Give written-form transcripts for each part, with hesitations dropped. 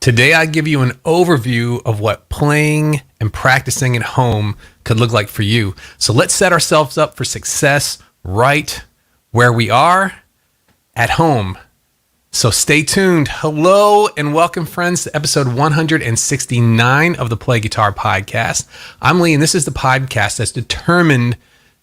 Today, I give you an overview of what playing and practicing at home could look like for you. So let's set ourselves up for success right where we are at home. So stay tuned. Hello and welcome, friends, to episode 169 of the Play Guitar Podcast. I'm Lee, and this is the podcast that's determined to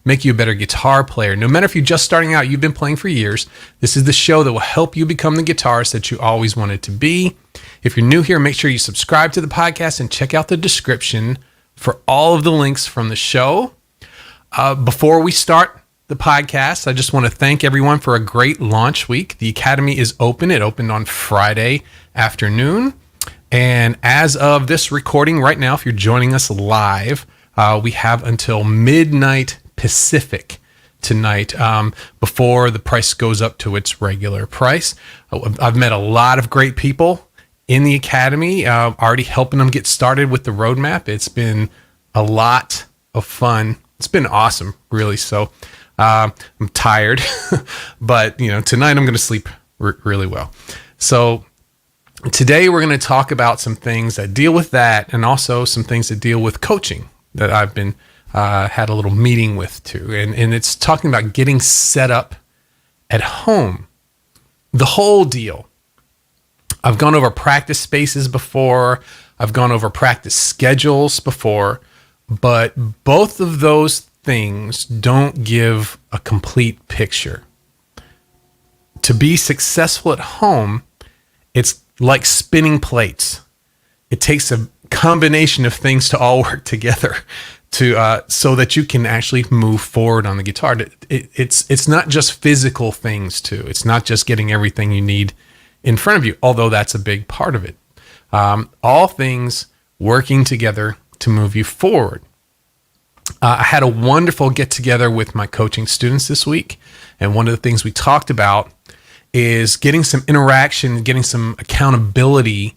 make you a better guitar player. No matter if you're just starting out, you've been playing for years, this is the show that will help you become the guitarist that you always wanted to be. If you're new here, make sure you subscribe to the podcast and check out the description for all of the links from the show. Before we start the podcast, I just want to thank everyone for a great launch week. The Academy is open. It opened on Friday afternoon. And as of this recording right now, if you're joining us live, we have until midnight Pacific tonight before the price goes up to its regular price. I've met a lot of great people in the Academy, already helping them get started with the roadmap. It's been a lot of fun. It's been awesome, really. So I'm tired, but tonight I'm going to sleep really well. So today we're going to talk about some things that deal with that, and also some things that deal with coaching that I've been had a little meeting with too. And it's talking about getting set up at home, the whole deal. I've gone over practice spaces before. I've gone over practice schedules before, but both of those things don't give a complete picture. To be successful at home, it's like spinning plates. It takes a combination of things to all work together to so that you can actually move forward on the guitar. It's not just physical things too. It's not just getting everything you need in front of you, although that's a big part of it. All things working together to move you forward. I had a wonderful get together with my coaching students this week. And one of the things we talked about is getting some interaction, getting some accountability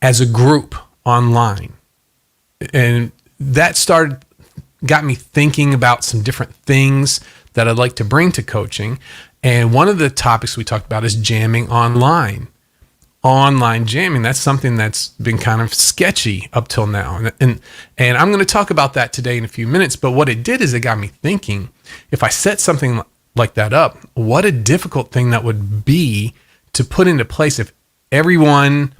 as a group online. And that got me thinking about some different things that I'd like to bring to coaching. And one of the topics we talked about is jamming online. Online jamming, that's something that's been kind of sketchy up till now. And I'm going to talk about that today in a few minutes. But what it did is it got me thinking, if I set something like that up, what a difficult thing that would be to put into place if everyone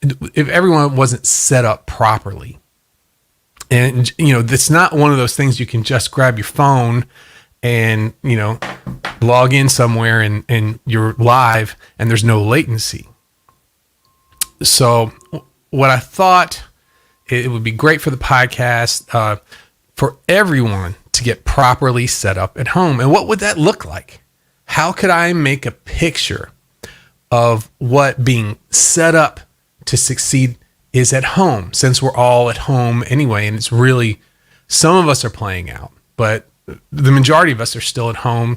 wasn't set up properly. And, it's not one of those things you can just grab your phone and, log in somewhere and you're live and there's no latency. So what I thought it would be great for the podcast, for everyone to get properly set up at home. And what would that look like? How could I make a picture of what being set up to succeed is at home, since we're all at home anyway? And it's really, some of us are playing out, but the majority of us are still at home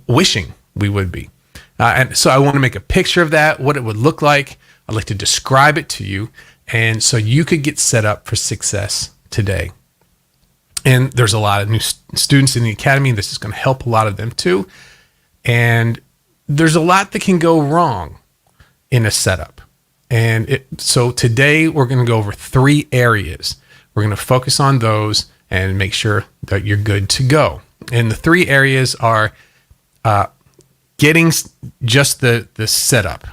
wishing we would be. And so I want to make a picture of that, what it would look like. I'd like to describe it to you, and so you could get set up for success today. And there's a lot of new students in the Academy. This is going to help a lot of them too. And there's a lot that can go wrong in a setup. And so today we're going to go over 3 areas. We're going to focus on those and make sure that you're good to go. And the 3 areas are getting just the setup,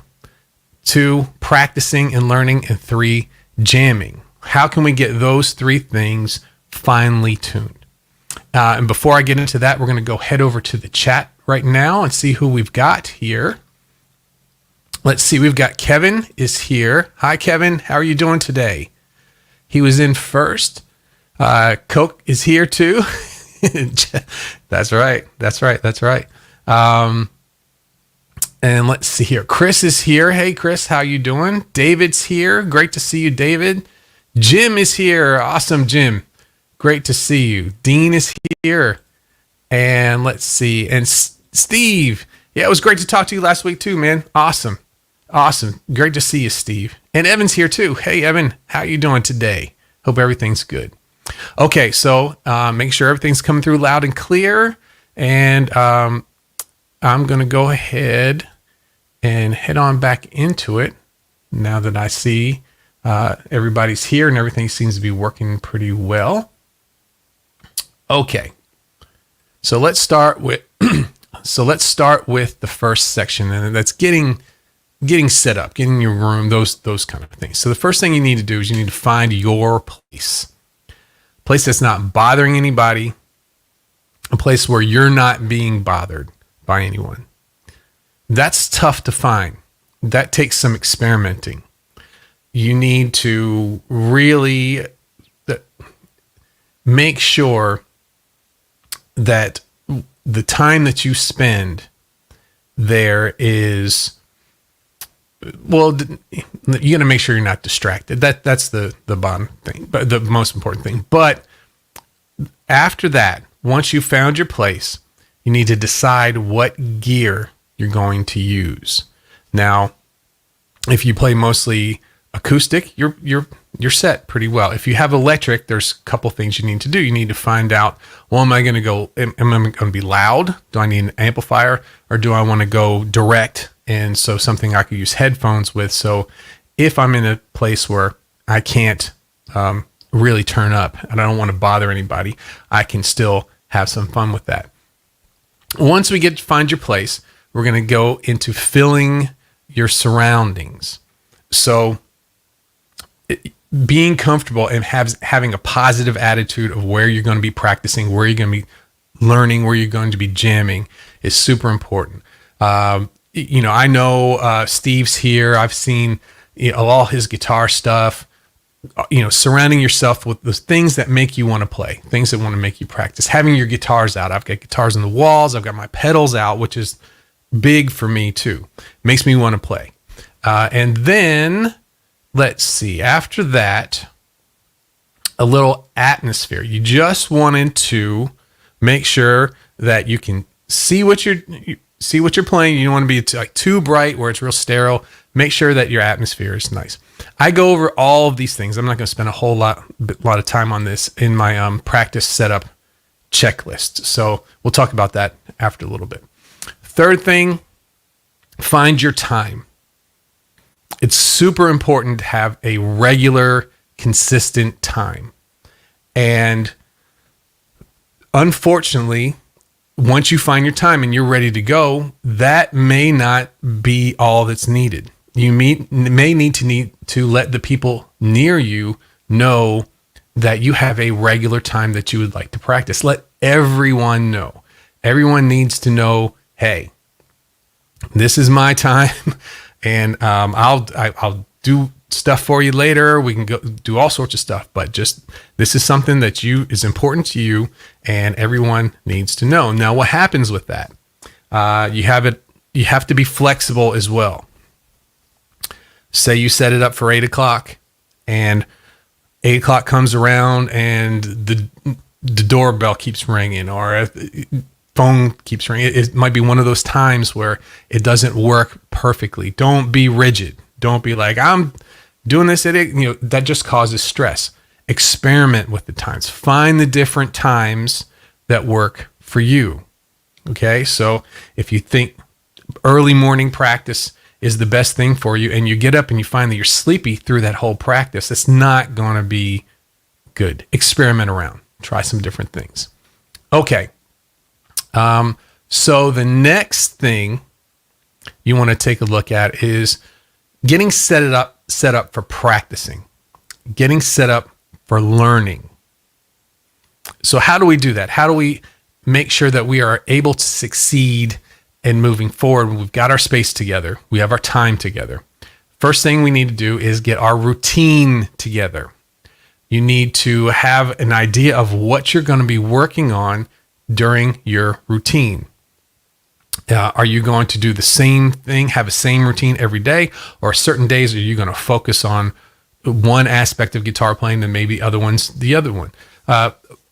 2, practicing and learning, and 3, jamming. How can we get those 3 things finely tuned? And before I get into that, we're going to go head over to the chat right now and see who we've got here. Let's see, we've got Kevin is here. Hi, Kevin. How are you doing today? He was in first. Coke is here too. That's right. And let's see here. Chris is here. Hey, Chris, how you doing? David's here. Great to see you, David. Jim is here. Awesome, Jim. Great to see you. Dean is here. And let's see. And Steve. Yeah, it was great to talk to you last week too, man. Awesome. Great to see you, Steve. And Evan's here too. Hey, Evan, how you doing today? Hope everything's good. Okay, so make sure everything's coming through loud and clear. And I'm going to go ahead and head on back into it. now that I see everybody's here and everything seems to be working pretty well. Okay. So let's start with the first section, and that's getting set up, getting your room, those kind of things. So the first thing you need to do is you need to find your place. A place that's not bothering anybody, a place where you're not being bothered by anyone. That's tough to find. That takes some experimenting. You need to really make sure that the time that you spend there is, well, you got to make sure you're not distracted. That's the bottom thing, but the most important thing. But after that, once you found your place, you need to decide what gear you're going to use. Now, if you play mostly acoustic, you're set pretty well. If you have electric, there's a couple things you need to do. You need to find out, well, am I going to be loud? Do I need an amplifier, or do I want to go direct? And so something I could use headphones with. So if I'm in a place where I can't really turn up and I don't want to bother anybody, I can still have some fun with that. Once we get to find your place, we're going to go into filling your surroundings. So being comfortable and having a positive attitude of where you're going to be practicing, where you're going to be learning, where you're going to be jamming is super important. I know Steve's here. I've seen all his guitar stuff. Surrounding yourself with the things that make you want to play, things that want to make you practice. Having your guitars out. I've got guitars on the walls. I've got my pedals out, which is big for me too. Makes me want to play. And then let's see. After that, a little atmosphere. You just wanted to make sure that you can see what you're playing. You don't want to be too bright where it's real sterile. Make sure that your atmosphere is nice. I go over all of these things. I'm not going to spend a whole lot of time on this in my practice setup checklist. So we'll talk about that after a little bit. Third thing, find your time. It's super important to have a regular, consistent time. And unfortunately, once you find your time and you're ready to go, that may not be all that's needed. You may need to let the people near you know that you have a regular time that you would like to practice. Let everyone know. Everyone needs to know, hey, this is my time, and I'll do stuff for you later. We can go do all sorts of stuff, but just this is something that is important to you, and everyone needs to know. Now, what happens with that? You have to be flexible as well. Say you set it up for 8:00 and 8:00 comes around and the doorbell keeps ringing or a phone keeps ringing. It might be one of those times where it doesn't work perfectly. Don't be rigid. Don't be like, I'm doing this. That just causes stress. Experiment with the times. Find the different times that work for you. Okay. So if you think early morning practice is the best thing for you, and you get up and you find that you're sleepy through that whole practice, it's not going to be good. Experiment around. Try some different things. Okay. So the next thing you want to take a look at is getting set up for practicing, getting set up for learning. So how do we do that? How do we make sure that we are able to succeed in moving forward? We've got our space together. We have our time together. First thing we need to do is get our routine together. You need to have an idea of what you're going to be working on during your routine. Are you going to do the same thing, have a same routine every day, or certain days are you going to focus on one aspect of guitar playing and maybe other ones the other one?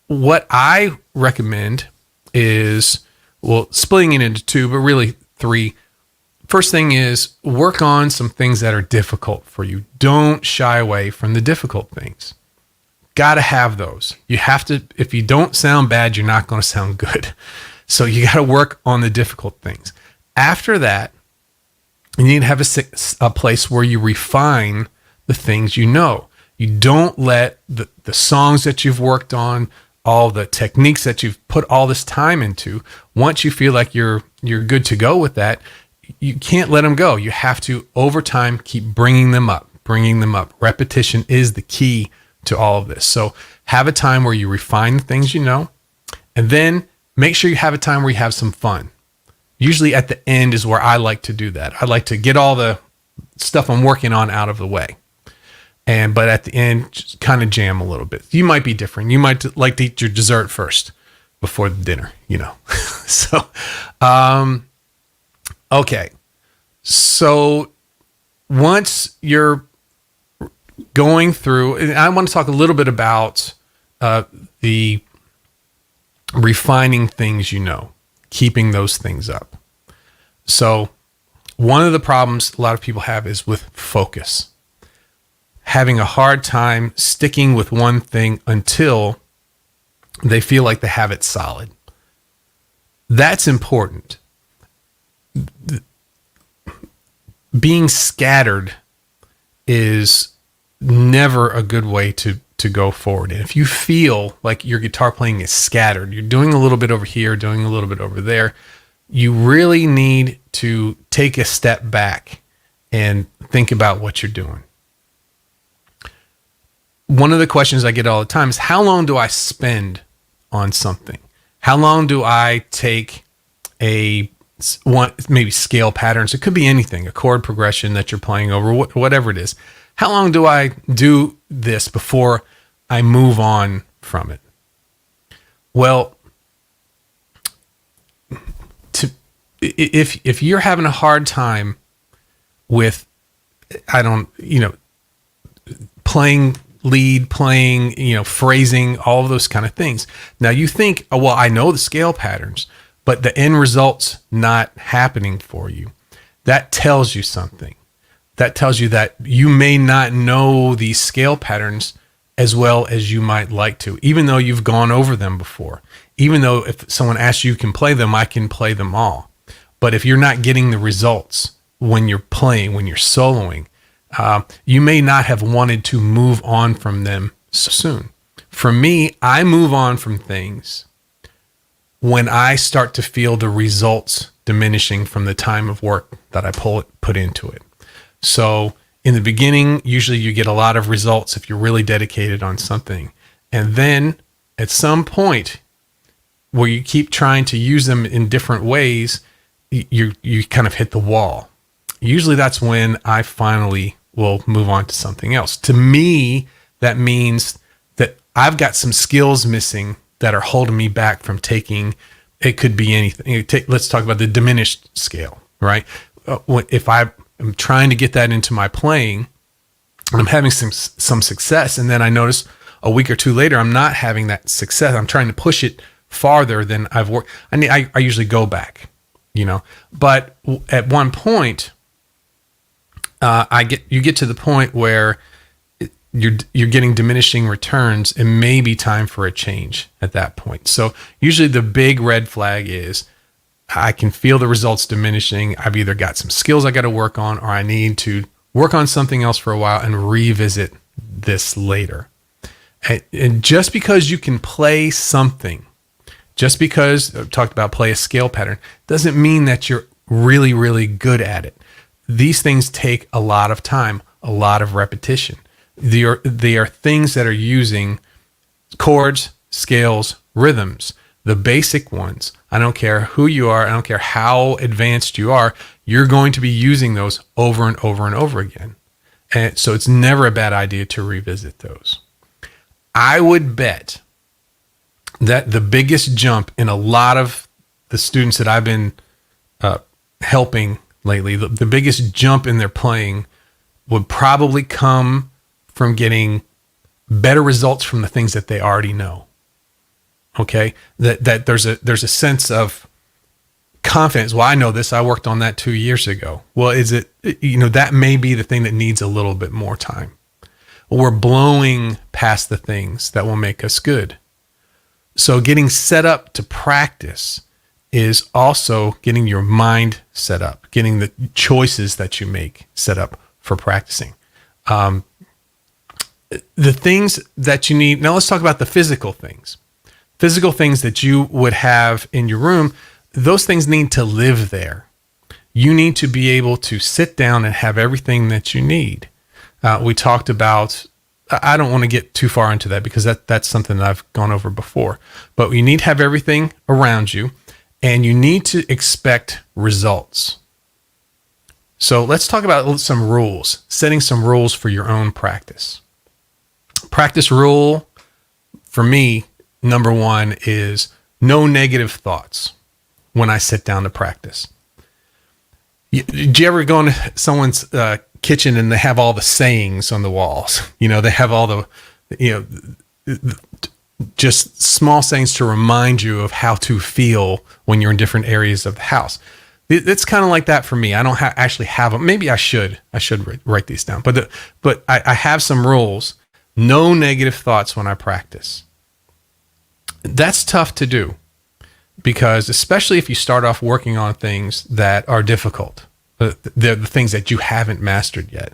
What I recommend is, splitting it into two, but really three. First thing is work on some things that are difficult for you. Don't shy away from the difficult things. Got to have those. You have to, if you don't sound bad, you're not going to sound good. So you got to work on the difficult things. After that, You need to have a place where you refine the things you know. You don't let the songs that you've worked on, all the techniques that you've put all this time into, once you feel like you're good to go with that, you can't let them go. You have to, over time, keep bringing them up. Repetition is the key to all of this. So have a time where you refine the things you know, and then make sure you have a time where you have some fun. Usually at the end is where I like to do that. I like to get all the stuff I'm working on out of the way. But at the end, just kind of jam a little bit. You might be different. You might like to eat your dessert first before the dinner, So, okay. So once you're going through, and I want to talk a little bit about the refining things keeping those things up. So one of the problems a lot of people have is with focus. Having a hard time sticking with one thing until they feel like they have it solid. That's important. Being scattered is never a good way to go forward. And if you feel like your guitar playing is scattered, you're doing a little bit over here, doing a little bit over there, you really need to take a step back and think about what you're doing. One of the questions I get all the time is, how long do I spend on something? How long do I take maybe scale patterns? It could be anything, a chord progression that you're playing over, whatever it is. How long do I do this before I move on from it? Well, if you're having a hard time with, playing lead, playing, phrasing, all of those kind of things. Now you think, oh, well, I know the scale patterns, but the end result's not happening for you. That tells you something. That tells you that you may not know these scale patterns as well as you might like to, even though you've gone over them before. Even though if someone asks you can play them, I can play them all. But if you're not getting the results when you're playing, when you're soloing, you may not have wanted to move on from them so soon. For me, I move on from things when I start to feel the results diminishing from the time of work that I put into it. So in the beginning, usually you get a lot of results if you're really dedicated on something. And then at some point where you keep trying to use them in different ways, you kind of hit the wall. Usually that's when I finally will move on to something else. To me, that means that I've got some skills missing that are holding me back from taking, it could be anything. Let's talk about the diminished scale, right? If I'm trying to get that into my playing, and I'm having some success, and then I notice a week or two later, I'm not having that success. I'm trying to push it farther than I've worked. I usually go back, but at one point, you get to the point where you're getting diminishing returns. It may be time for a change at that point. So usually the big red flag is I can feel the results diminishing. I've either got some skills I got to work on, or I need to work on something else for a while and revisit this later. And just because you can play something, just because I've talked about play a scale pattern, doesn't mean that you're really, really good at it. These things take a lot of time, a lot of repetition. They are things that are using chords, scales, rhythms, the basic ones. I don't care who you are. I don't care how advanced you are. You're going to be using those over and over and over again. And so it's never a bad idea to revisit those. I would bet that the biggest jump in a lot of the students that I've been helping lately, the biggest jump in their playing would probably come from getting better results from the things that they already know. Okay, that there's a sense of confidence. Well, I know this. I worked on that 2 years ago. Well, is it, that may be the thing that needs a little bit more time. We're blowing past the things that will make us good. So getting set up to practice is also getting your mind set up, getting the choices that you make set up for practicing. The things that you need. Now let's talk about the physical things. Physical things that you would have in your room, those things need to live there. You need to be able to sit down and have everything that you need. We talked about, I don't want to get too far into that because that's something that I've gone over before. But you need to have everything around you, and you need to expect results. So let's talk about some rules, setting some rules for your own practice. Practice rule for me, number one, is no negative thoughts when I sit down to practice. Did you ever go into someone's kitchen and they have all the sayings on the walls? They have all the, just small sayings to remind you of how to feel when you're in different areas of the house. It's kind of like that for me. I don't actually have them. Maybe I should write these down. But I have some rules. No negative thoughts when I practice. That's tough to do because especially if you start off working on things that are difficult, the things that you haven't mastered yet.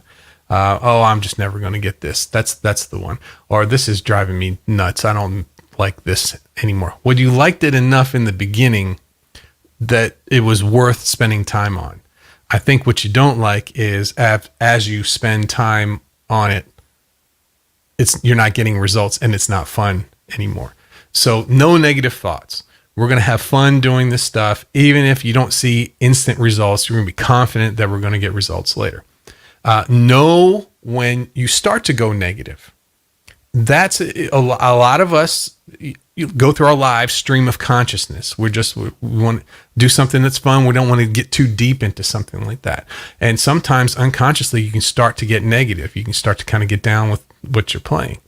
I'm just never going to get this. That's the one. Or this is driving me nuts. I don't like this anymore. Well, you liked it enough in the beginning that it was worth spending time on. I think what you don't like is as you spend time on it, you're not getting results and it's not fun anymore. So no negative thoughts. We're going to have fun doing this stuff. Even if you don't see instant results, you're going to be confident that we're going to get results later. Know when you start to go negative. That's a lot of us, you go through our lives stream of consciousness. We want to do something that's fun. We don't want to get too deep into something like that. And sometimes unconsciously you can start to get negative. You can start to kind of get down with what you're playing.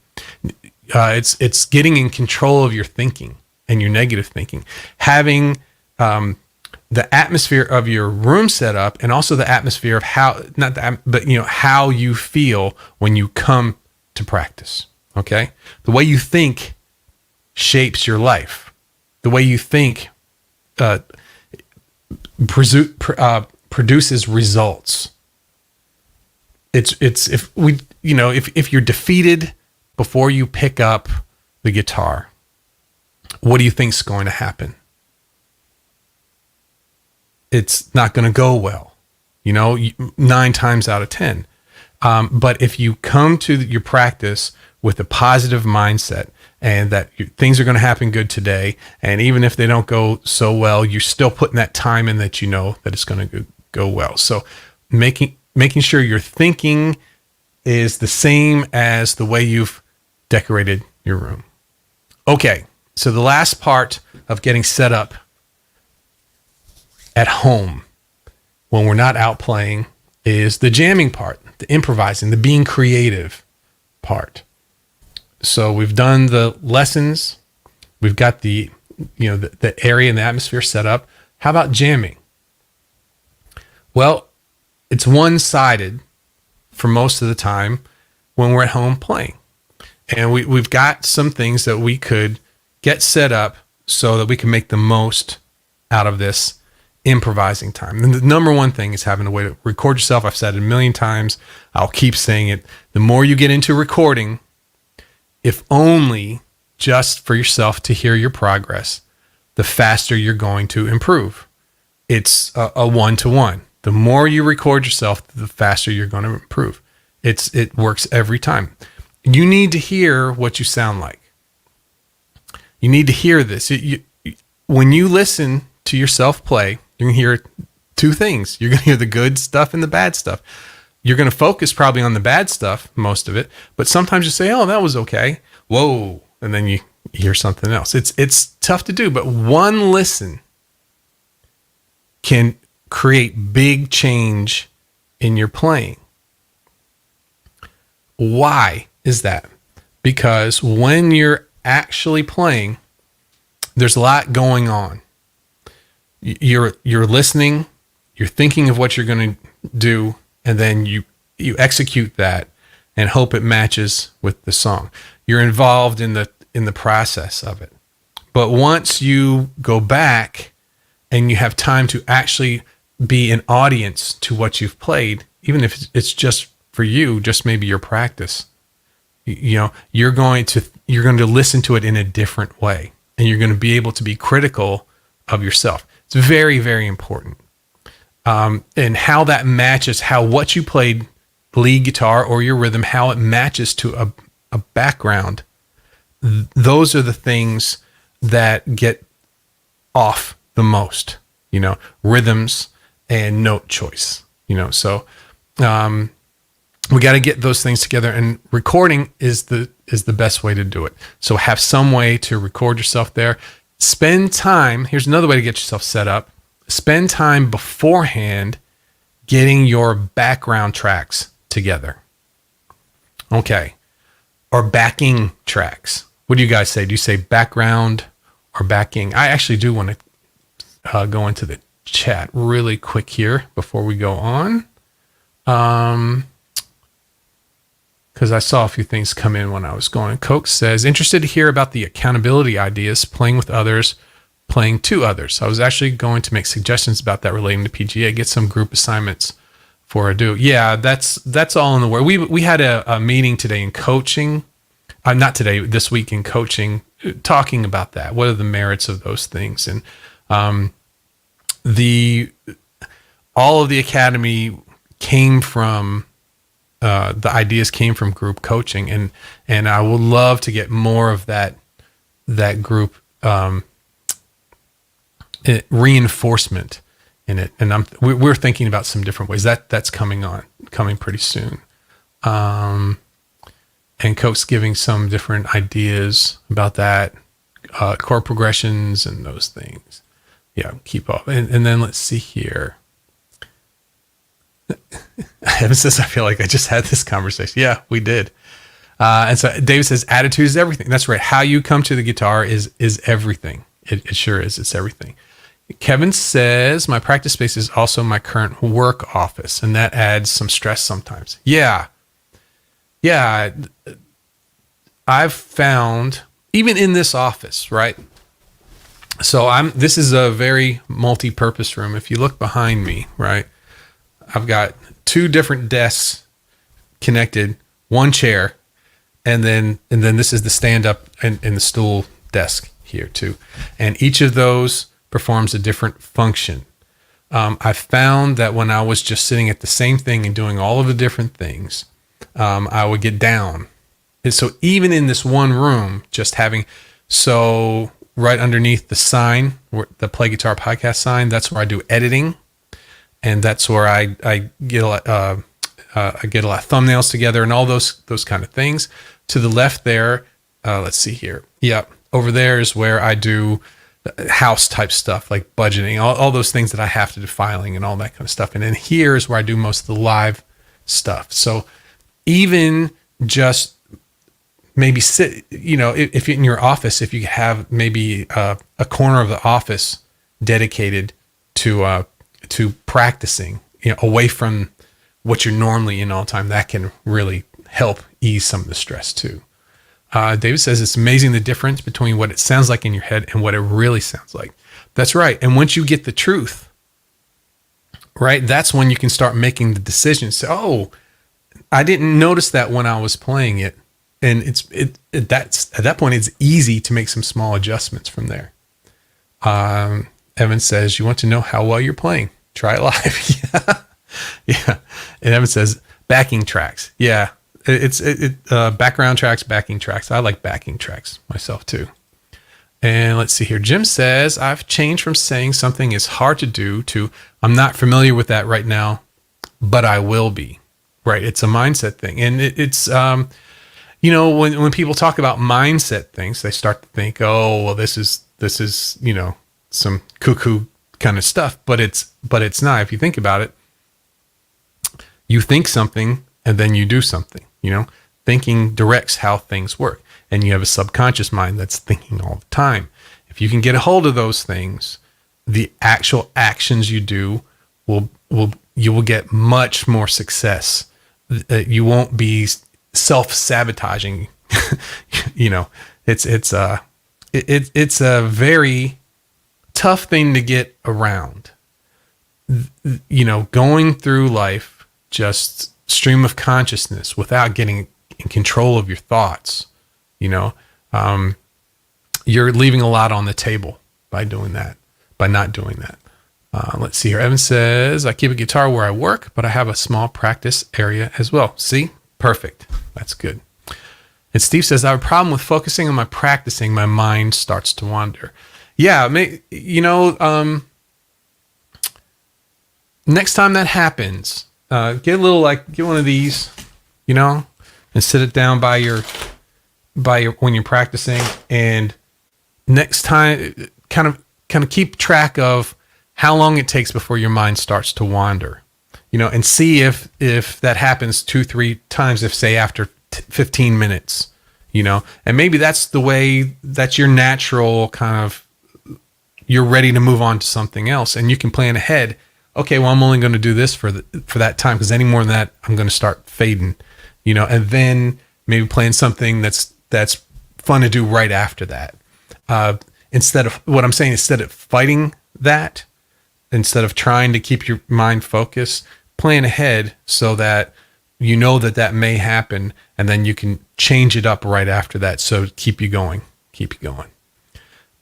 It's getting in control of your thinking and your negative thinking. Having the atmosphere of your room set up, and also the atmosphere of how you feel when you come to practice. Okay, the way you think shapes your life. The way you think produces results. If you're defeated before you pick up the guitar, what do you think's going to happen? It's not going to go well, 9 times out of 10. But if you come to your practice with a positive mindset and that things are going to happen good today, and even if they don't go so well, you're still putting that time in that that it's going to go well. So making sure your thinking is the same as the way you've decorated your room. Okay, so the last part of getting set up at home when we're not out playing is the jamming part, the improvising, the being creative part. So we've done the lessons, we've got the area and the atmosphere set up. How about jamming? Well, it's one-sided for most of the time when we're at home playing. And we've got some things that we could get set up so that we can make the most out of this improvising time. And the number one thing is having a way to record yourself. I've said it a million times. I'll keep saying it. The more you get into recording, if only just for yourself to hear your progress, the faster you're going to improve. It's a one-to-one. The more you record yourself, the faster you're going to improve. It works every time. You need to hear what you sound like. You need to hear this. When you listen to yourself play, you're going to hear two things. You're going to hear the good stuff and the bad stuff. You're going to focus probably on the bad stuff, most of it, but sometimes you say, oh, that was okay. Whoa. And then you hear something else. It's tough to do, but one listen can create big change in your playing. Why is that? Because when you're actually playing, there's a lot going on. You're listening, you're thinking of what you're going to do, and then you execute that and hope it matches with the song. You're involved in the process of it. But once you go back and you have time to actually be an audience to what you've played, even if it's just for you, just maybe your practice, you're going to listen to it in a different way, and you're going to be able to be critical of yourself. It's very, very important. And how that matches, how what you played lead guitar or your rhythm, how it matches to a background. Those are the things that get off the most, rhythms and note choice, so we got to get those things together, and recording is the best way to do it. So have some way to record yourself there. Spend time. Here's another way to get yourself set up. Spend time beforehand getting your background tracks together. Okay. Or backing tracks. What do you guys say? Do you say background or backing? I actually do want to go into the chat really quick here before we go on. Because I saw a few things come in when I was going. Coke says, interested to hear about the accountability ideas, playing with others, playing to others. I was actually going to make suggestions about that relating to PGA, get some group assignments for a do. Yeah, that's all in the work. We had a meeting today in coaching. Not today, this week in coaching, talking about that. What are the merits of those things? And all of the academy came from the ideas came from group coaching, and I would love to get more of that group reinforcement in it. And we're thinking about some different ways that's coming pretty soon. And Coke's giving some different ideas about that, chord progressions and those things. Yeah, keep up. And then let's see here. Evan says, I feel like I just had this conversation. Yeah, we did. And so David says, attitude is everything. That's right. How you come to the guitar is everything. It sure is. It's everything. Kevin says, my practice space is also my current work office, and that adds some stress sometimes. Yeah. I've found, even in this office, right? So this is a very multi-purpose room. If you look behind me, right? I've got 2 different desks connected, 1 chair, and then this is the stand-up and the stool desk here too. And each of those performs a different function. I found that when I was just sitting at the same thing and doing all of the different things, I would get down. And so even in this one room, just having, so right underneath the sign, the Play Guitar Podcast sign, that's where I do editing. And that's where I get a lot of thumbnails together and all those kind of things. To the left there, let's see here. Yeah, over there is where I do house type stuff like budgeting, all those things that I have to do, filing and all that kind of stuff. And then here is where I do most of the live stuff. So even just maybe sit, if you're in your office, if you have maybe a corner of the office dedicated to practicing, away from what you're normally in all the time, that can really help ease some of the stress too. David says it's amazing the difference between what it sounds like in your head and what it really sounds like. That's right. And once you get the truth, right, that's when you can start making the decisions. Say, oh, I didn't notice that when I was playing it. And that's at that point, it's easy to make some small adjustments from there. Evan says, you want to know how well you're playing? Try it live. Yeah. And Evan says, backing tracks. Yeah. It's background tracks, backing tracks. I like backing tracks myself too. And let's see here. Jim says, I've changed from saying something is hard to do to I'm not familiar with that right now, but I will be. Right. It's a mindset thing. And it's, when people talk about mindset things, they start to think, oh, well, this is, some cuckoo kind of stuff, but it's not. If you think about it, you think something and then you do something, thinking directs how things work. And you have a subconscious mind that's thinking all the time. If you can get a hold of those things, the actual actions you do you will get much more success. You won't be self-sabotaging. It's a very tough thing to get around. Going through life, just stream of consciousness without getting in control of your thoughts. You're leaving a lot on the table by doing that, by not doing that. Let's see here. Evan says, I keep a guitar where I work, but I have a small practice area as well. See? Perfect. That's good. And Steve says, I have a problem with focusing on my practicing. My mind starts to wander. Yeah. Next time that happens, get one of these, and sit it down by your when you're practicing, and next time kind of keep track of how long it takes before your mind starts to wander, and see if that happens 2-3 times, if say after 15 minutes, and maybe that's the way, that's your natural kind of, you're ready to move on to something else, and you can plan ahead. Okay, well, I'm only going to do this for that time, because any more than that, I'm going to start fading, and then maybe plan something that's fun to do right after that. Instead of fighting that, instead of trying to keep your mind focused, plan ahead so that that may happen, and then you can change it up right after that. So keep you going.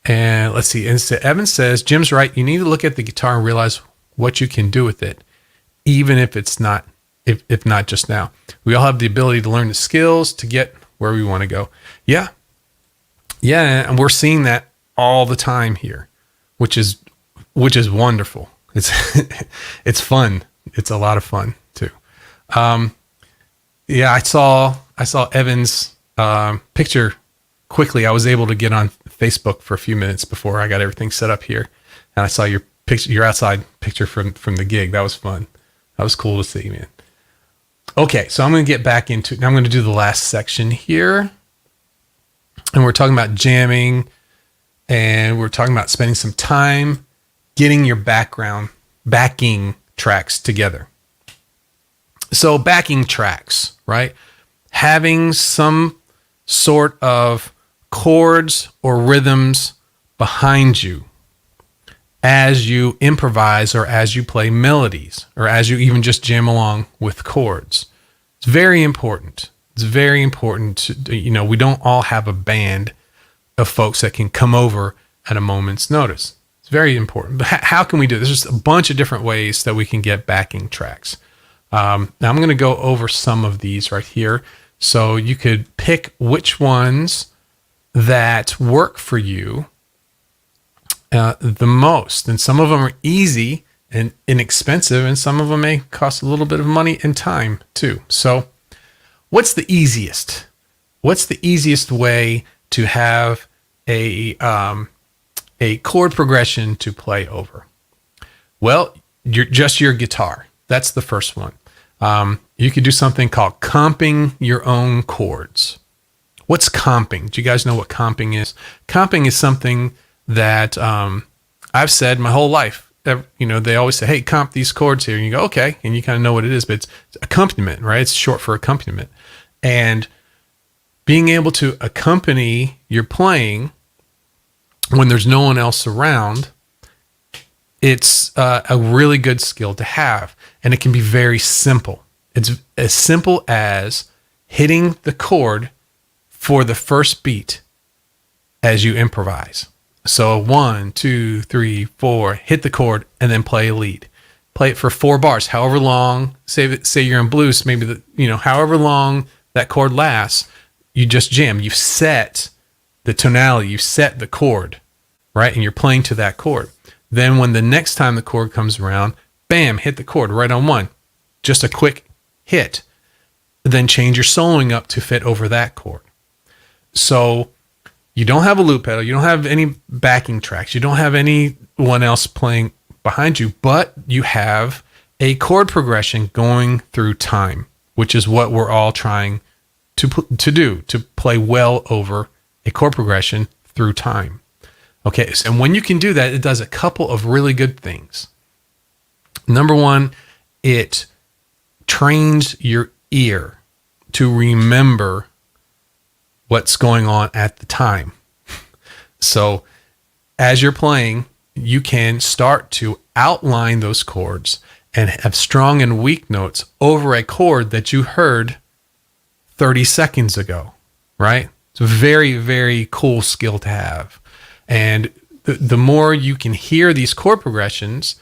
And let's see. Evan says, Jim's right. You need to look at the guitar and realize what you can do with it, even if it's not, if not just now. We all have the ability to learn the skills to get where we want to go. Yeah. And we're seeing that all the time here, which is wonderful. It's fun. It's a lot of fun too. I saw Evan's picture quickly. I was able to get on Facebook for a few minutes before I got everything set up here, and I saw your picture, your outside picture from the gig. That was fun. That was cool to see, man. Okay, so I'm going to get back into, now I'm going to do the last section here. And we're talking about jamming, and we're talking about spending some time getting your backing tracks together. So backing tracks, right? Having some sort of chords or rhythms behind you as you improvise, or as you play melodies, or as you even just jam along with chords. It's very important. It's very important. We don't all have a band of folks that can come over at a moment's notice. It's very important. But how can we do this? There's just a bunch of different ways that we can get backing tracks. Now I'm going to go over some of these right here. So you could pick which ones that work for you the most. And some of them are easy and inexpensive, and some of them may cost a little bit of money and time too. So what's the easiest? What's the easiest way to have a chord progression to play over? Well, your guitar. That's the first one. You could do something called comping your own chords. What's comping? Do you guys know what comping is? Comping is something that I've said my whole life. They always say, hey, comp these chords here. And you go, okay. And you kind of know what it is, but it's accompaniment, right? It's short for accompaniment. And being able to accompany your playing when there's no one else around, it's a really good skill to have. And it can be very simple. It's as simple as hitting the chord for the first beat as you improvise. So 1, 2, 3, 4, hit the chord, and then play a lead. Play it for 4 bars, however long. Say you're in blues, maybe however long that chord lasts, you just jam. You set the tonality, you set the chord, right? And you're playing to that chord. Then when the next time the chord comes around, bam, hit the chord right on one. Just a quick hit. Then change your soloing up to fit over that chord. So you don't have a loop pedal. You don't have any backing tracks. You don't have anyone else playing behind you, but you have a chord progression going through time, which is what we're all trying to do, to play well over a chord progression through time. Okay, so, and when you can do that, it does a couple of really good things. Number one, it trains your ear to remember what's going on at the time. So as you're playing, you can start to outline those chords and have strong and weak notes over a chord that you heard 30 seconds ago, right? It's a very, very cool skill to have. And the more you can hear these chord progressions,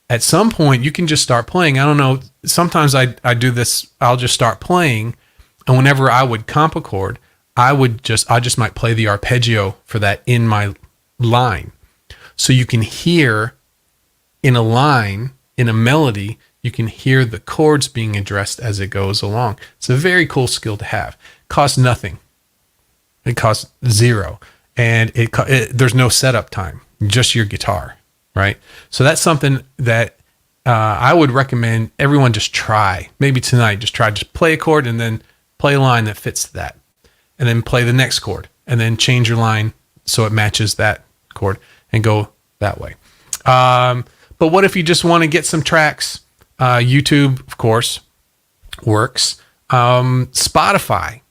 at some point you can just start playing. I don't know. Sometimes I do this. I'll just start playing. And whenever I would comp a chord, I just might play the arpeggio for that in my line. So you can hear in a line, in a melody, you can hear the chords being addressed as it goes along. It's a very cool skill to have. Costs nothing. It costs zero. And there's no setup time, just your guitar, right? So that's something that I would recommend everyone just try. Maybe tonight, just play a chord and then play a line that fits that. And then play the next chord. And then change your line so it matches that chord and go that way. But what if you just want to get some tracks? YouTube, of course, works. Spotify.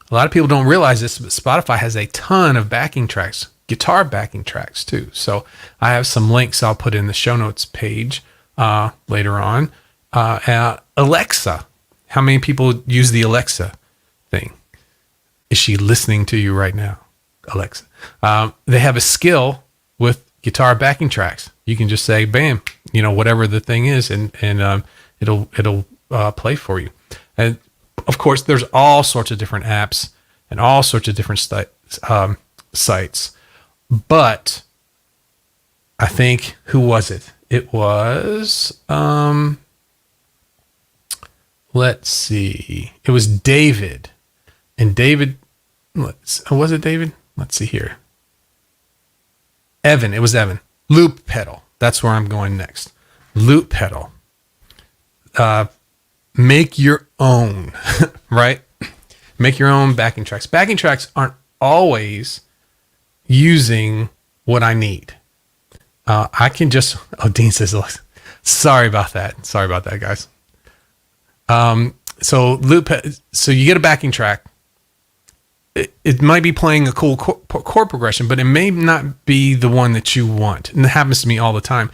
A lot of people don't realize this, but Spotify has a ton of backing tracks, guitar backing tracks too. So I have some links I'll put in the show notes page later on. Alexa. How many people use the Alexa thing? Is she listening to you right now? Alexa. They have a skill with guitar backing tracks. You can just say, bam, whatever the thing is, and it'll play for you. And of course, there's all sorts of different apps and all sorts of different sites. But I think, who was it? It was, let's see. It was David. And David, was it David? Let's see here. Evan. It was Evan. Loop pedal. That's where I'm going next. Loop pedal. Make your own, right? Make your own backing tracks. Backing tracks aren't always using what I need. I can just, Dean says, sorry about that. Sorry about that, guys. So you get a backing track. It might be playing a cool chord progression, but it may not be the one that you want. And it happens to me all the time.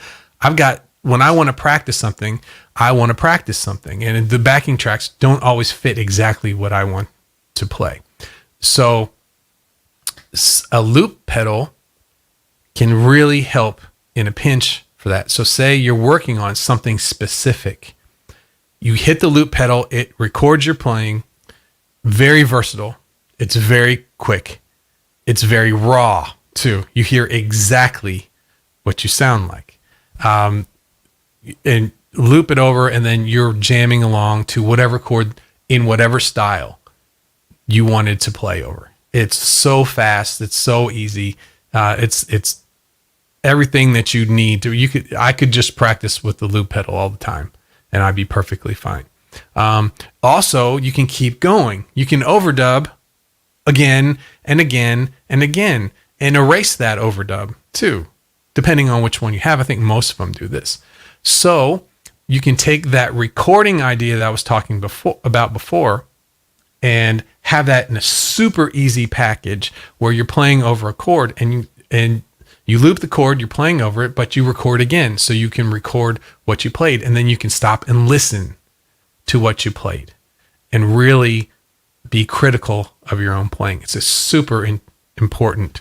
When I want to practice something, I want to practice something. And the backing tracks don't always fit exactly what I want to play. So a loop pedal can really help in a pinch for that. So say you're working on something specific. You hit the loop pedal, it records your playing. Very versatile. It's very quick. It's very raw, too. You hear exactly what you sound like. And loop it over, and then you're jamming along to whatever chord in whatever style you wanted to play over. It's so fast. It's so easy. It's everything that you need to. I could just practice with the loop pedal all the time, and I'd be perfectly fine. Also, you can keep going. You can overdub again and again and again, and erase that overdub too, depending on which one you have. I think most of them do this. So you can take that recording idea that I was talking about before and have that in a super easy package where you're playing over a chord and you loop the chord, you're playing over it, but you record again. So you can record what you played, and then you can stop and listen to what you played and really be critical of your own playing. It's a super important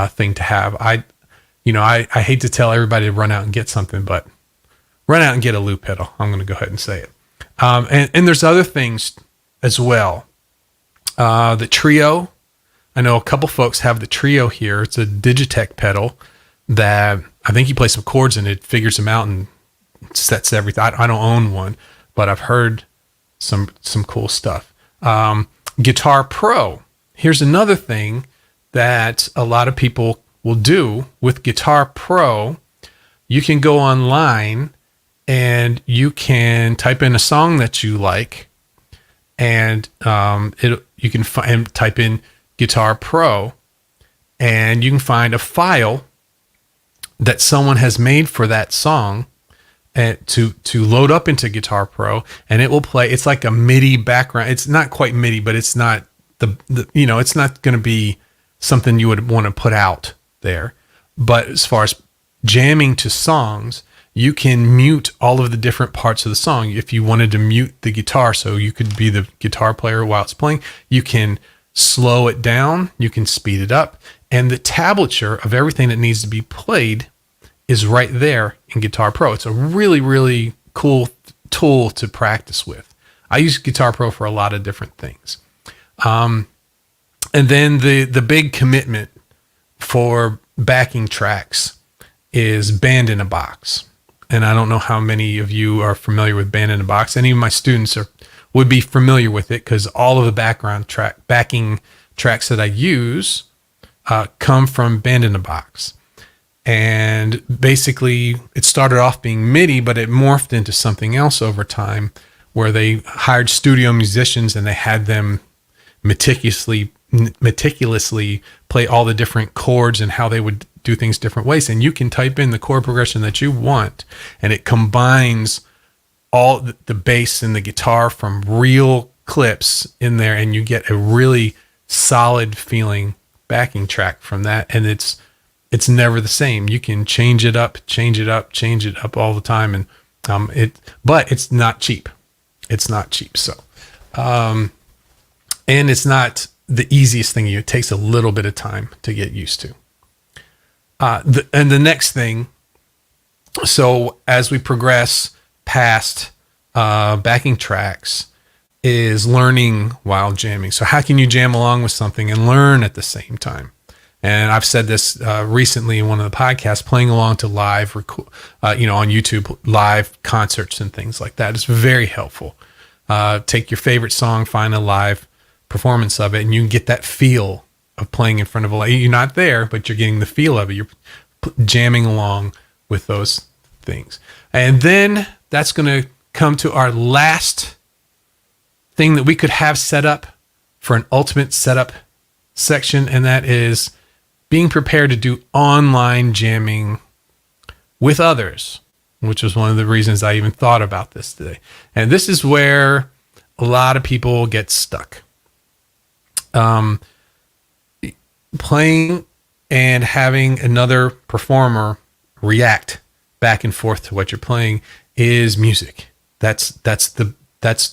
thing to have. I hate to tell everybody to run out and get something, but run out and get a loop pedal. I'm going to go ahead and say it. And there's other things as well. The Trio. I know a couple folks have the Trio here. It's a Digitech pedal that I think you play some chords and it figures them out and sets everything. I don't own one, but I've heard some cool stuff. Guitar Pro. Here's another thing that a lot of people will do with Guitar Pro. You can go online and you can type in a song that you like, and you can type in Guitar Pro, and you can find a file that someone has made for that song and to load up into Guitar Pro, and it will play. It's like a MIDI background. It's not quite MIDI, but it's not it's not going to be something you would want to put out there. But as far as jamming to songs, you can mute all of the different parts of the song. If you wanted to mute the guitar so you could be the guitar player while it's playing, you can slow it down, you can speed it up, and the tablature of everything that needs to be played is right there in Guitar Pro. It's a really, really cool tool to practice with. I use Guitar Pro for a lot of different things. And then the big commitment for backing tracks is Band in a Box. And I don't know how many of you are familiar with Band in a Box. Any of my students would be familiar with it because all of the backing tracks that I use come from Band in a Box. And basically, it started off being MIDI, but it morphed into something else over time where they hired studio musicians and they had them meticulously play all the different chords and how they would do things different ways. And you can type in the chord progression that you want, and it combines all the bass and the guitar from real clips in there, and you get a really solid feeling backing track from that. And it's never the same. You can change it up all the time. And but it's not cheap. It's not cheap. So, and it's not the easiest thing. It takes a little bit of time to get used to. And the next thing, so as we progress past backing tracks, is learning while jamming. So how can you jam along with something and learn at the same time? And I've said this recently in one of the podcasts, playing along to live, on YouTube, live concerts and things like that is very helpful. Take your favorite song, find a live performance of it, and you can get that feel of playing in front of you're not there, but you're getting the feel of it. You're jamming along with those things. And then that's going to come to our last thing that we could have set up for an ultimate setup section, and that is being prepared to do online jamming with others, which was one of the reasons I even thought about this today. And this is where a lot of people get stuck. Playing and having another performer react back and forth to what you're playing is music. That's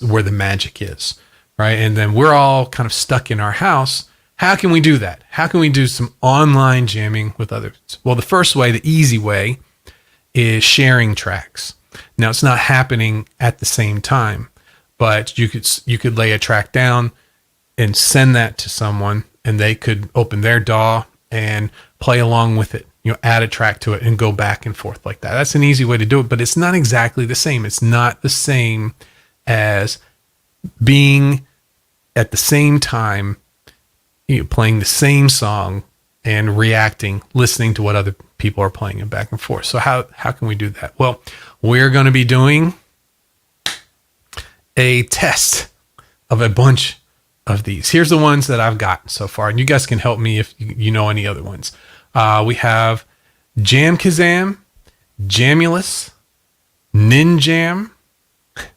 where the magic is, right? And then we're all kind of stuck in our house. How can we do that? How can we do some online jamming with others? Well, the first way, the easy way, is sharing tracks. Now, it's not happening at the same time, but you could lay a track down and send that to someone, and they could open their DAW and play along with it. Add a track to it and go back and forth like that. That's an easy way to do it, but it's not exactly the same. It's not the same as being at the same time, playing the same song and reacting, listening to what other people are playing and back and forth. So how can we do that? Well, we're going to be doing a test of a bunch of these. Here's the ones that I've got so far, and you guys can help me if you know any other ones. We have Jam Kazam, Jamulus, Ninjam,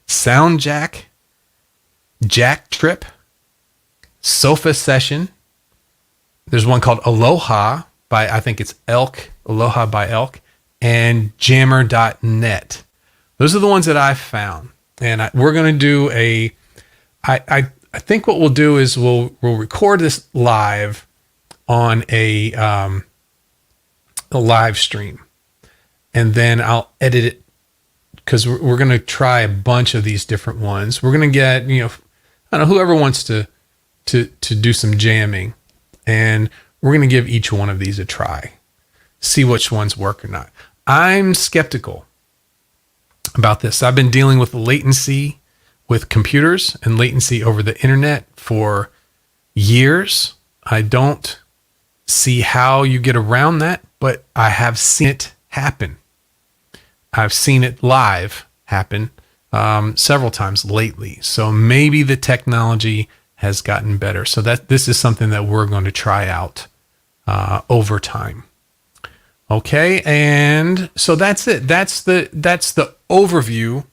Soundjack, Jack Trip, Sofa Session. There's one called Aloha by, I think it's Elk, Aloha by Elk, and Jammer.net. Those are the ones that I've found. And we're going to do I think what we'll do is we'll record this live on a live stream, and then I'll edit it because we're going to try a bunch of these different ones. We're going to get, I don't know, whoever wants to do some jamming, and we're going to give each one of these a try, see which ones work or not. I'm skeptical about this. I've been dealing with latency with computers and latency over the internet for years. I don't see how you get around that, but I have seen it happen. I've seen it live happen several times lately. So maybe the technology has gotten better. So that this is something that we're going to try out over time. Okay, and so that's it. That's the overview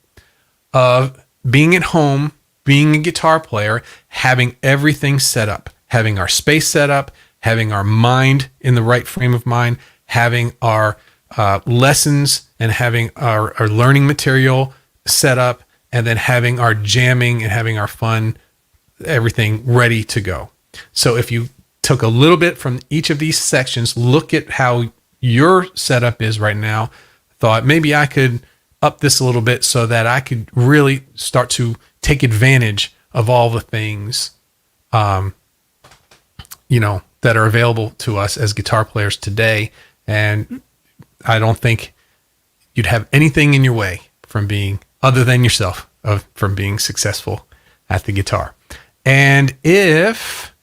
of being at home, being a guitar player, having everything set up, having our space set up, having our mind in the right frame of mind, having our lessons and having our learning material set up, and then having our jamming and having our fun, everything ready to go. So if you took a little bit from each of these sections, look at how your setup is right now, thought maybe I could up this a little bit so that I could really start to take advantage of all the things, that are available to us as guitar players today. And I don't think you'd have anything in your way from being, other than yourself, from being successful at the guitar. And if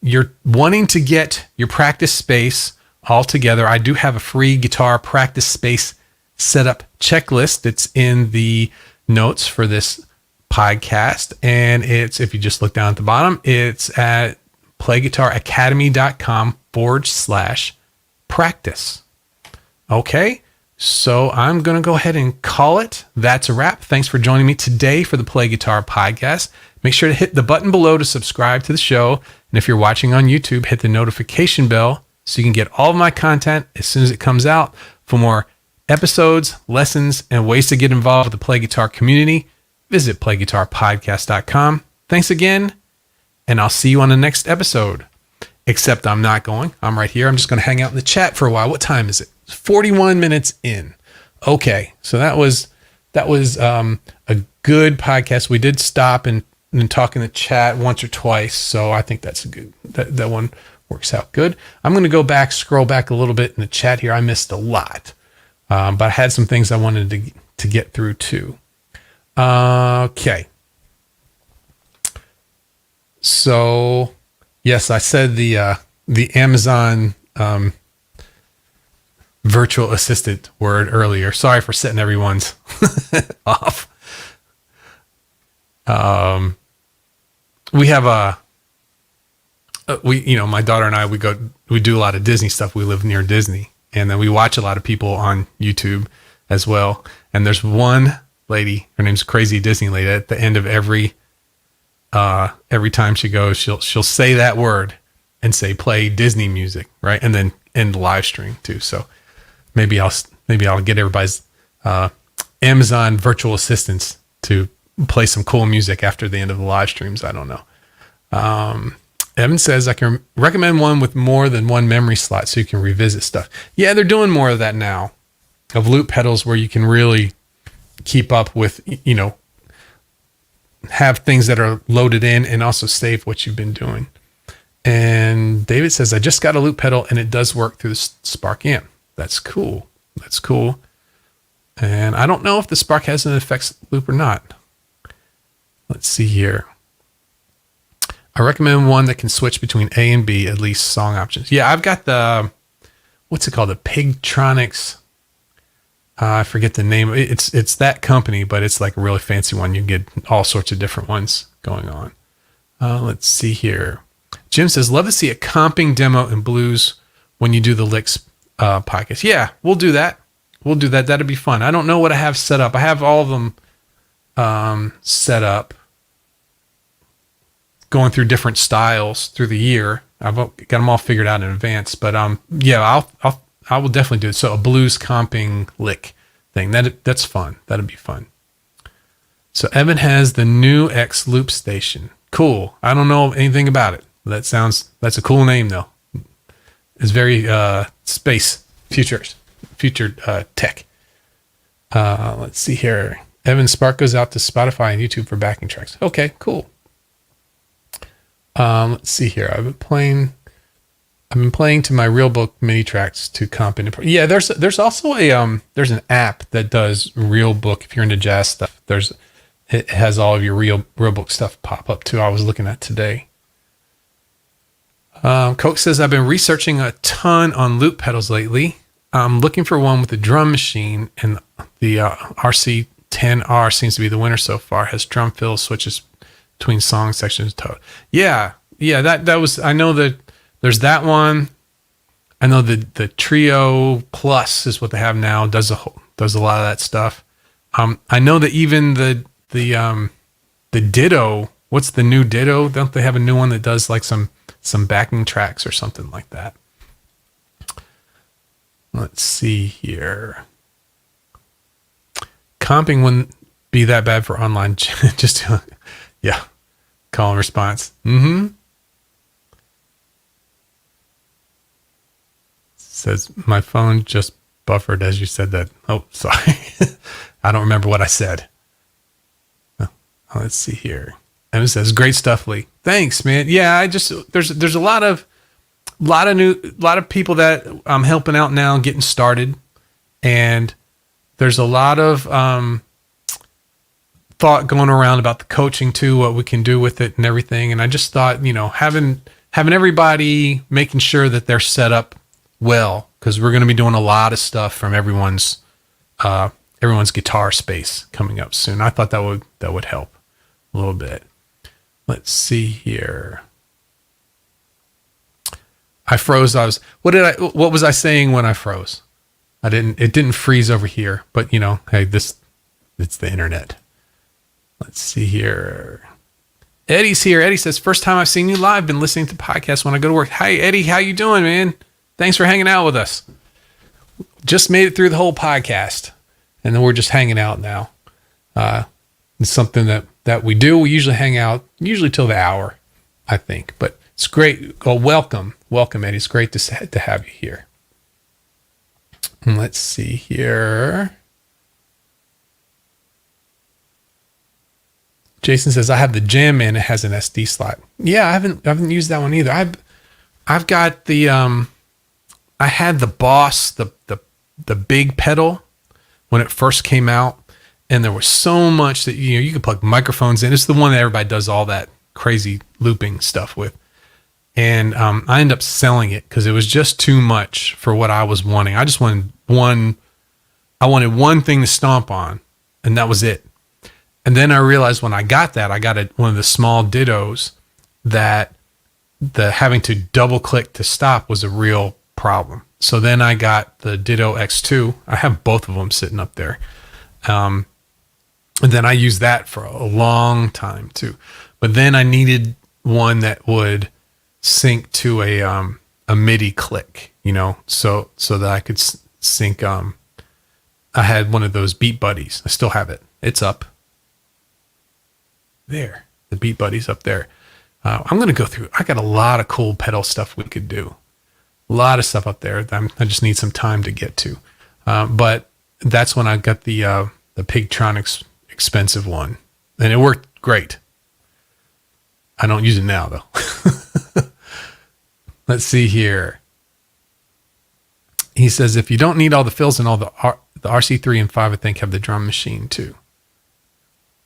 you're wanting to get your practice space all together, I do have a free guitar practice space setup checklist. It's in the notes for this podcast. And it's, if you just look down at the bottom, it's at playguitaracademy.com/practice. Okay. So I'm going to go ahead and call it. That's a wrap. Thanks for joining me today for the Play Guitar Podcast. Make sure to hit the button below to subscribe to the show. And if you're watching on YouTube, hit the notification bell so you can get all of my content as soon as it comes out. For more episodes, lessons, and ways to get involved with the Play Guitar community, visit playguitarpodcast.com. Thanks again, and I'll see you on the next episode. Except I'm not going. I'm right here. I'm just going to hang out in the chat for a while. What time is it? 41 minutes in. Okay, so that was a good podcast. We did stop and talk in the chat once or twice, so I think that's a good. That one works out good. I'm going to scroll back a little bit in the chat here. I missed a lot, but I had some things I wanted to get through too. Okay. So, yes, I said the Amazon virtual assistant word earlier. Sorry for setting everyone's off. We have my daughter and I, we do a lot of Disney stuff. We live near Disney, and then we watch a lot of people on YouTube as well. And there's one lady, her name's Crazy Disney Lady. At the end of every time she goes, she'll say that word and say, play Disney music, right? And then end the live stream too. So maybe I'll get everybody's Amazon virtual assistants to play some cool music after the end of the live streams. I don't know. Evan says I can recommend one with more than one memory slot so you can revisit stuff. Yeah, they're doing more of that now, of loop pedals where you can really keep up with, have things that are loaded in and also save what you've been doing. And David says, I just got a loop pedal and it does work through the Spark amp. That's cool. That's cool. And I don't know if the Spark has an effects loop or not. Let's see here. I recommend one that can switch between A and B, at least song options. Yeah, I've got the, what's it called? The Pigtronics. I forget the name. It's that company, but it's like a really fancy one. You get all sorts of different ones going on. Let's see here. Jim says, love to see a comping demo in blues when you do the licks podcast. Yeah, we'll do that. That'd be fun. I don't know what I have set up. I have all of them set up, going through different styles through the year. I've got them all figured out in advance, but yeah, I will definitely do it. So a blues comping lick thing, that's fun. That'd be fun. So Evan has the new X loop station. Cool. I don't know anything about it. That's a cool name though. It's very space future tech. Let's see here. Evan, Spark goes out to Spotify and YouTube for backing tracks. Okay, cool. Let's see here. I've been playing to my real book MIDI tracks to comp into. Yeah, there's also there's an app that does real book. If you're into jazz stuff, it has all of your real book stuff pop up too. I was looking at today. Coke says, I've been researching a ton on loop pedals lately. I'm looking for one with a drum machine, and the RC10R seems to be the winner so far. Has drum fill switches between song sections. Yeah, that was, I know that there's that one. I know the Trio Plus is what they have now, does a lot of that stuff. I know that even the Ditto, what's the new Ditto? Don't they have a new one that does like some backing tracks or something like that? Let's see here. Comping wouldn't be that bad for online. Just, yeah. Call and response. Says, my phone just buffered as you said that. Oh, sorry. I don't remember what I said. Oh, let's see here. And it says, great stuff, Lee. Thanks, man. Yeah, there's a lot of people that I'm helping out now, getting started. And there's a lot of thought going around about the coaching too, what we can do with it and everything. And I just thought, having everybody making sure that they're set up well, because we're going to be doing a lot of stuff from everyone's guitar space coming up soon. I thought that would help a little bit. Let's see here. I froze. What was I saying when I froze? It didn't freeze over here, but hey, it's the internet. Let's see here. Eddie's here. Eddie says, first time I've seen you live, been listening to podcasts when I go to work. Hi, Eddie. How you doing, man? Thanks for hanging out with us. Just made it through the whole podcast, and then we're just hanging out now. It's something that we do. We usually hang out, till the hour, I think. But it's great. Well, welcome, Eddie. It's great to have you here. And let's see here. Jason says, I have the Jam Man. It has an SD slot. Yeah, I haven't used that one either. I've got the I had the Boss, the big pedal when it first came out, and there was so much that you could plug microphones in. It's the one that everybody does all that crazy looping stuff with. And I ended up selling it because it was just too much for what I was wanting. I just wanted one thing to stomp on, and that was it. And then I realized when I got that, I got one of the small Dittos that the having to double click to stop was a real problem. So then I got the Ditto X2. I have both of them sitting up there. And then I used that for a long time too. But then I needed one that would sync to a MIDI click, so that I could sync. I had one of those Beat Buddies. I still have it. It's up there. The Beat Buddies up there. I'm going to go through. I got a lot of cool pedal stuff we could do. A lot of stuff up there. I just need some time to get to. But that's when I got the Pigtronics expensive one, and it worked great. I don't use it now though. Let's see here. He says, if you don't need all the fills and all the RC3 and 5, I think have the drum machine too.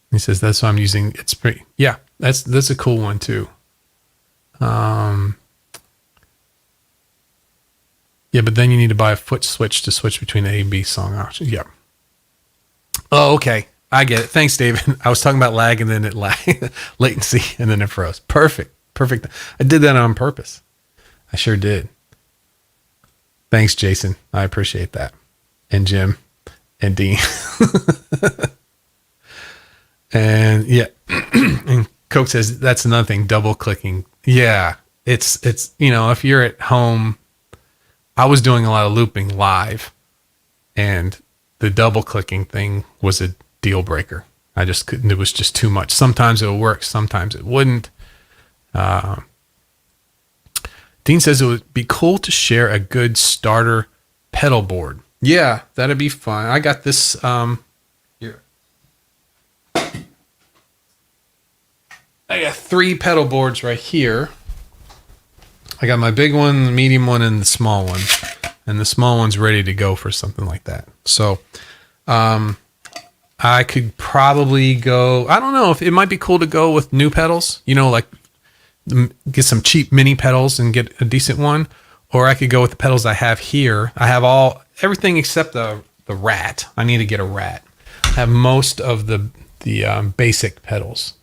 He says, that's what I'm using. It's pretty, yeah, that's a cool one too. Yeah, but then you need to buy a foot switch to switch between the A and B song options. Yeah. Oh, okay. I get it. Thanks, David. I was talking about lag and then it latency and then it froze. Perfect. I did that on purpose. I sure did. Thanks, Jason. I appreciate that. And Jim and Dean. And yeah. And Coke says that's another thing, double clicking. Yeah. It's if you're at home, I was doing a lot of looping live, and the double clicking thing was a deal breaker. I just couldn't, it was just too much. Sometimes it would work, sometimes it wouldn't. Dean says it would be cool to share a good starter pedal board. Yeah, that'd be fun. I got this here. I got 3 pedal boards right here. I got my big one, the medium one, and the small one. And the small one's ready to go for something like that. So I could probably go, I don't know if it might be cool to go with new pedals, like get some cheap mini pedals and get a decent one. Or I could go with the pedals I have here. I have everything except the Rat. I need to get a Rat. I have most of the basic pedals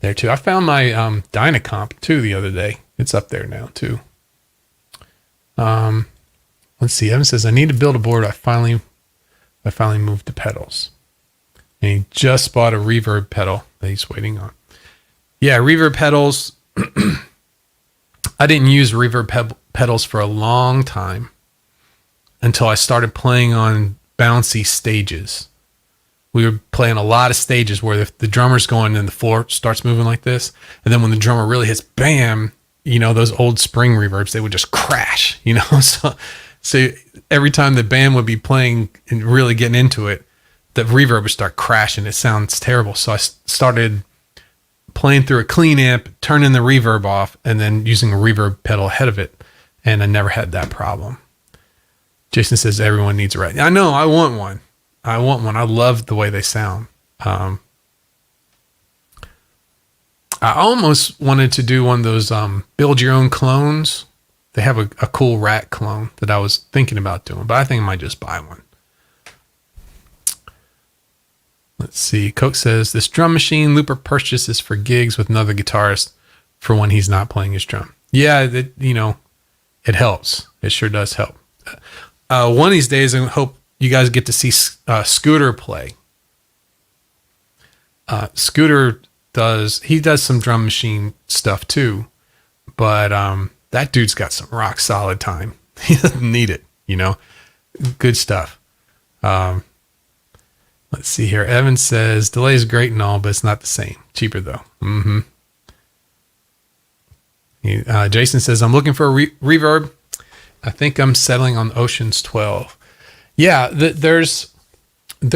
there too. I found my Dynacomp too the other day. It's up there now too. Let's see. Evan says, I need to build a board. I finally moved to pedals. And he just bought a reverb pedal that he's waiting on. Yeah, reverb pedals. I didn't use reverb pedals for a long time. until I started playing on bouncy stages. We were playing a lot of stages where the drummer's going and the floor starts moving like this. And then when the drummer really hits bam, those old spring reverbs, they would just crash, So every time the band would be playing and really getting into it, the reverb would start crashing. It sounds terrible. So I started playing through a clean amp, turning the reverb off, and then using a reverb pedal ahead of it. And I never had that problem. Jason says everyone needs a right. I know. I want one. I love the way they sound. I almost wanted to do one of those build your own clones. They have a cool rat clone that I was thinking about doing, but I think I might just buy one. Let's see. Coke says this drum machine Looper purchase is for gigs with another guitarist for when he's not playing his drum. Yeah, it helps. It sure does help. One of these days, I hope you guys get to see Scooter play. Scooter does some drum machine stuff too, but that dude's got some rock solid time. He doesn't need it, Good stuff. Let's see here. Evan says delay is great and all, but it's not the same. Cheaper though. Mm-hmm. Jason says I'm looking for a reverb. I think I'm settling on Ocean's 12. Yeah, there's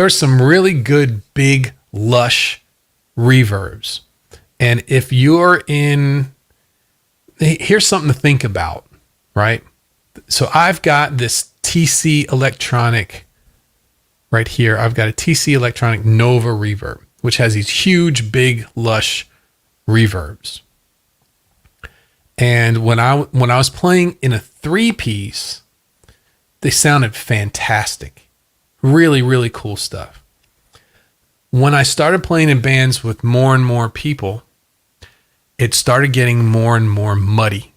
some really good, big, lush reverbs. And if you're here's something to think about, right? So I've got this TC Electronic right here. I've got a TC Electronic Nova reverb, which has these huge, big, lush reverbs. And when I was playing in a 3-piece, they sounded fantastic. Really, really cool stuff. When I started playing in bands with more and more people, it started getting more and more muddy.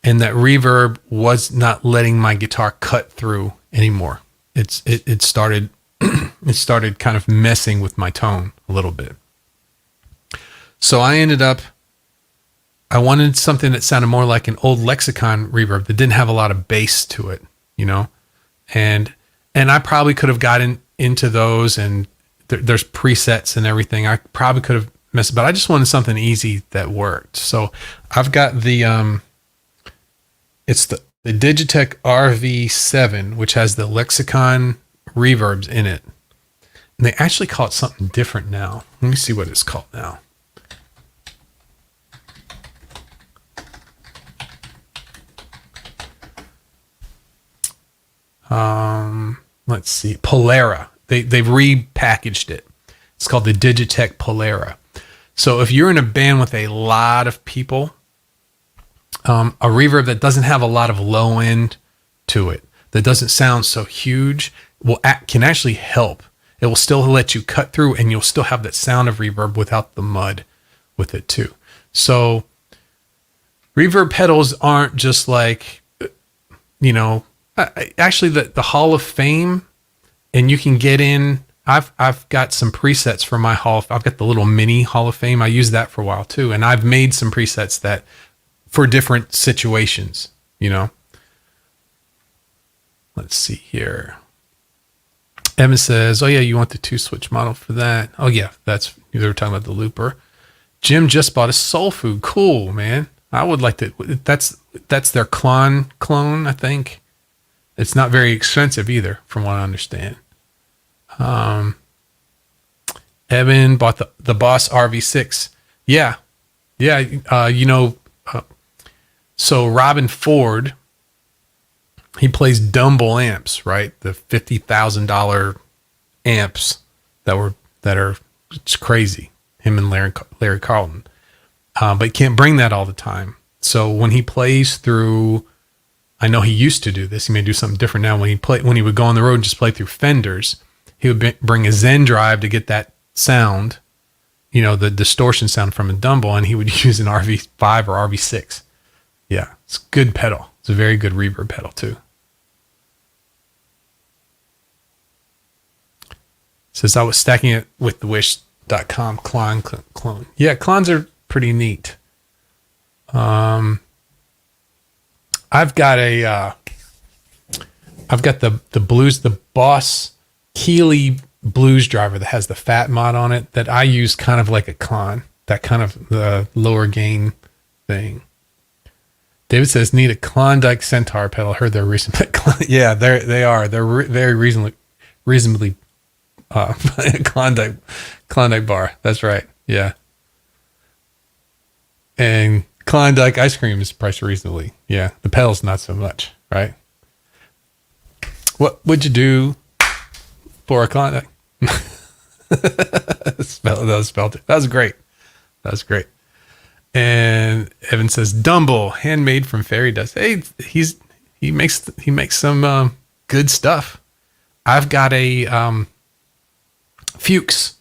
And that reverb was not letting my guitar cut through anymore. It started kind of messing with my tone a little bit. So I wanted something that sounded more like an old Lexicon reverb that didn't have a lot of bass to it, and I probably could have gotten into those, and there's presets and everything. I probably could have messed, but I just wanted something easy that worked. So I've got it's the Digitech RV7, which has the Lexicon reverbs in it. And they actually call it something different now. Let me see what it's called now. Let's see, Polara. They've repackaged it. It's called the Digitech Polara. So if you're in a band with a lot of people, a reverb that doesn't have a lot of low end to it, that doesn't sound so huge, can actually help. It will still let you cut through, and you'll still have that sound of reverb without the mud with it too. So reverb pedals aren't just like, actually the Hall of Fame, and you can get in. I've got some presets for my I've got the little mini Hall of Fame. I used that for a while too. And I've made some presets that for different situations, Let's see here. Evan says, oh yeah, you want the 2-switch model for that? Oh yeah, they were talking about the looper. Jim just bought a Soul Food. Cool, man. I would like to, that's their clone, I think. It's not very expensive either, from what I understand. Evan bought the Boss RV6. Yeah. So Robin Ford, he plays Dumble amps, right? The $50,000 amps that are it's crazy. Him and Larry Carlton. But he can't bring that all the time. So when he plays through, I know he used to do this. He may do something different now. When he would go on the road and just play through Fenders, he would bring a Zen drive to get that sound, the distortion sound from a Dumble, and he would use an RV5 or RV6. Yeah, it's a good pedal. It's a very good reverb pedal too. Says I was stacking it with the Wish.com clone. Yeah, clones are pretty neat. I've got I've got the Boss Keeley blues driver that has the fat mod on it that I use kind of like a Klon, that kind of the lower gain thing. David says, need a Klondike Centaur pedal. Heard they're recently. Yeah, they are. They're very reasonably Klondike bar. That's right. Yeah. And Klondike ice cream is priced reasonably. Yeah. The pedal's not so much, right? What would you do for a Klondike? That was great. That was great. And Evan says, Dumble, handmade from fairy dust. Hey, he makes some good stuff. I've got a Fuchs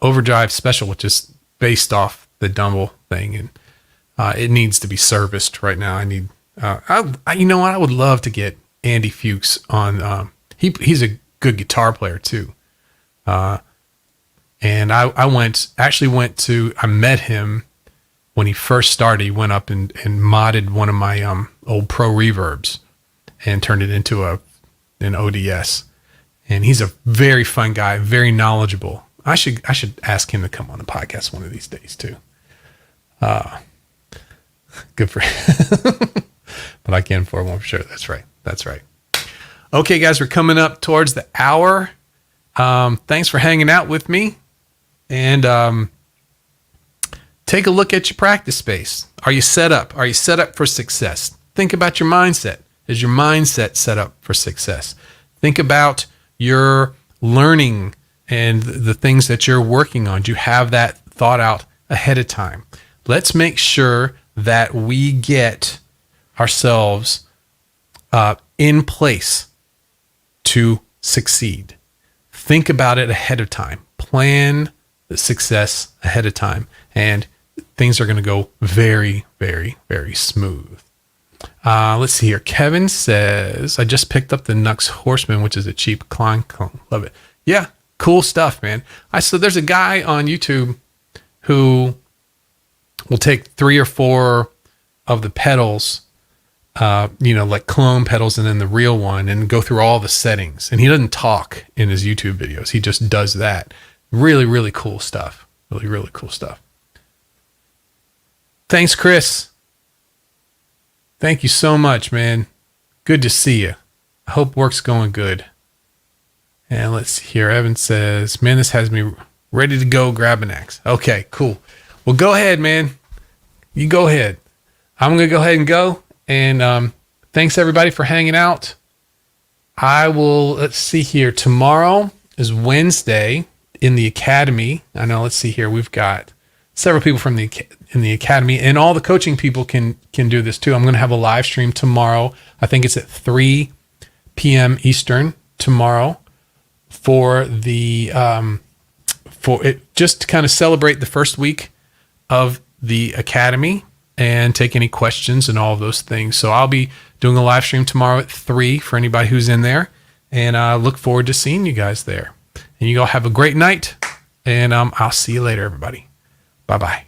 overdrive special, which is based off the Dumble thing, and it needs to be serviced right now. I need, you know what? I would love to get Andy Fuchs on. He's a good guitar player too. And I met him when he first started. He went up and modded one of my old Pro Reverbs and turned it into an ODS. And he's a very fun guy, very knowledgeable. I should ask him to come on the podcast one of these days too. Good for him. But I can for one for sure. That's right. Okay, guys, we're coming up towards the hour. Thanks for hanging out with me. And take a look at your practice space. Are you set up? Are you set up for success? Think about your mindset. Is your mindset set up for success? Think about your learning and the things that you're working on. Do you have that thought out ahead of time? Let's make sure that we get ourselves in place to succeed. Think about it ahead of time. Plan the success ahead of time, and things are going to go very, very, very smooth. Let's see here. Kevin says, I just picked up the Nux Horseman, which is a cheap Klein clone. Love it. Yeah, cool stuff, man. So there's a guy on YouTube who will take 3 or 4 of the pedals, like clone pedals and then the real one, and go through all the settings. And he doesn't talk in his YouTube videos. He just does that. Really, really cool stuff. Really, really cool stuff. Thanks, Chris. Thank you so much, man. Good to see you. I hope work's going good. And let's see here. Evan says, man, this has me ready to go grab an axe. Okay, cool. Well, go ahead, man. You go ahead. I'm going to go ahead and go. And thanks, everybody, for hanging out. Let's see here. Tomorrow is Wednesday in the Academy. I know, let's see here. We've got several people from in the Academy, and all the coaching people can do this too. I'm going to have a live stream tomorrow. I think it's at 3 p.m. Eastern tomorrow for it, just to kind of celebrate the first week of the Academy and take any questions and all of those things. So I'll be doing a live stream tomorrow at 3 for anybody who's in there, and I look forward to seeing you guys there. And you all have a great night, and I'll see you later, everybody. Bye-bye.